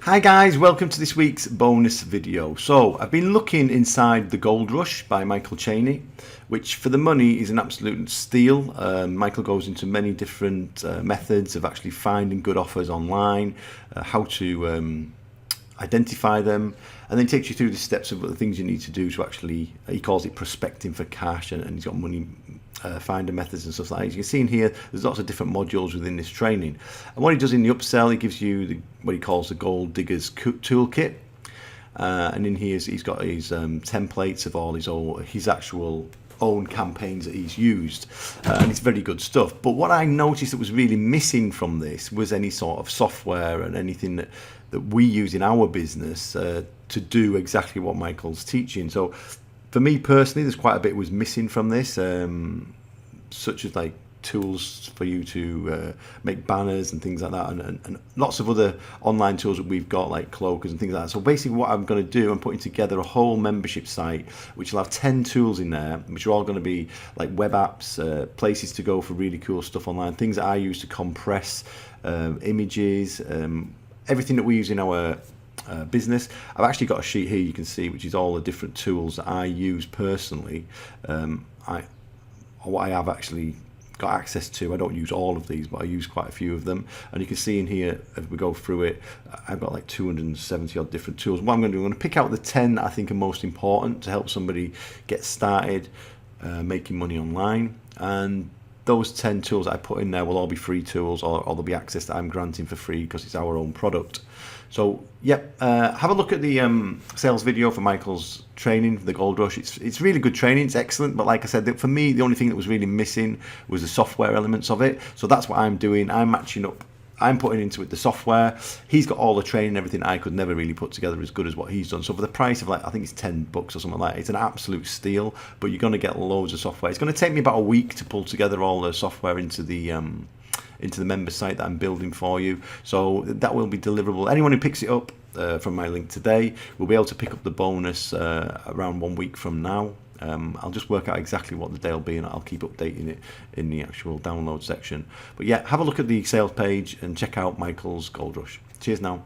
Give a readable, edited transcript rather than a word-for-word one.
Hi guys, welcome to this week's bonus video. So I've been looking inside The Gold Rush by Michael Chaney, which for the money is an absolute steal. Michael goes into many different methods of actually finding good offers online, how to identify them, and then takes you through the steps of the things you need to do to actually, he calls it prospecting for cash, and he's got money finder methods and stuff like that. As you can see in here, there's lots of different modules within this training. And what he does in the upsell, he gives you what he calls the Gold Diggers Toolkit. And in here, he's got his templates of all his actual own campaigns that he's used, and it's very good stuff. But what I noticed that was really missing from this was any sort of software and anything that we use in our business to do exactly what Michael's teaching. So for me personally, there's quite a bit was missing from this, such as like tools for you to make banners and things like that, and lots of other online tools that we've got, like cloakers and things like that. So basically what I'm going to do, I'm putting together a whole membership site which will have 10 tools in there, which are all going to be like web apps, places to go for really cool stuff online, things that I use to compress images, everything that we use in our business. I've actually got a sheet here you can see, which is all the different tools that I use personally. What I have actually got access to. I don't use all of these, but I use quite a few of them. And you can see in here, as we go through it, I've got like 270 odd different tools. What I'm going to do, I'm going to pick out the 10 that I think are most important to help somebody get started making money online. And those 10 tools that I put in there will all be free tools, or there'll be access that I'm granting for free because it's our own product. So yep, have a look at the sales video for Michael's training, the Gold Rush. It's really good training, it's excellent, but like I said, for me the only thing that was really missing was the software elements of it. So that's what I'm doing. I'm matching up, I'm putting into it the software. He's got all the training and everything I could never really put together as good as what he's done. So for the price of, like, I think it's $10 or something like that, it's an absolute steal, but you're going to get loads of software. It's going to take me about a week to pull together all the software into the member site that I'm building for you. So that will be deliverable. Anyone who picks it up from my link today will be able to pick up the bonus around 1 week from now. I'll just work out exactly what the day will be, and I'll keep updating it in the actual download section. But yeah, have a look at the sales page and check out Michael's Gold Rush. Cheers now.